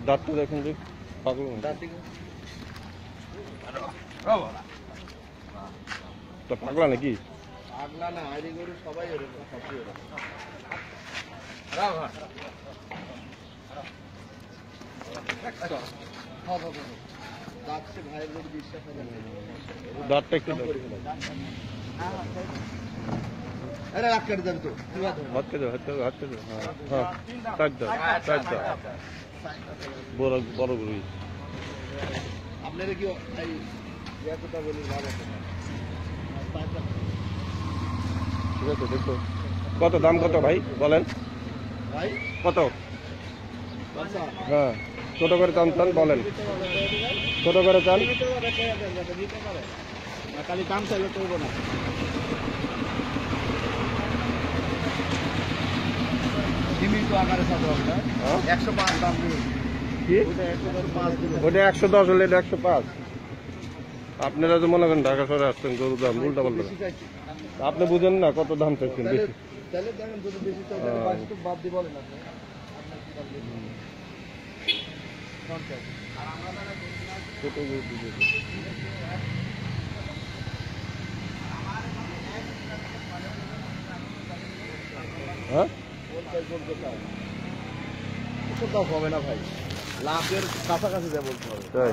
দাঁতটা দেখুন যে পাগল পাগলা নাকি? পাগলা না, হাইরি গরু সবাই এরকম। দাঁতটা একটু বড় গরু। আপনারা কি বলি ঠিক আছে দেখো কত দাম, কত ভাই বলেন ভাই? কত? হ্যাঁ ছোট করে চান চান বলেন, ছোট করে চান। খালি দাম চাইলে করব না। সীমিত আকারে চাবো আমরা 105 দাম দিবেন। কি ওটা 110 হলে এটা 105? আপনারা তো মনে করেন ঢাকা শহরে আসছেন গরুর দাম উল্টা পাল্টা, আপনি বুঝেন না কত দাম চাইছেন বেশি। তাহলে দেখেন যদি বেশি চাই তাহলে 22 তো বাদ দিয়ে বলেন আপনি। ছোট গরু দিবে হ্যাঁ হবে না ভাই, লাভের কাছাকাছি যা বলতে হবে।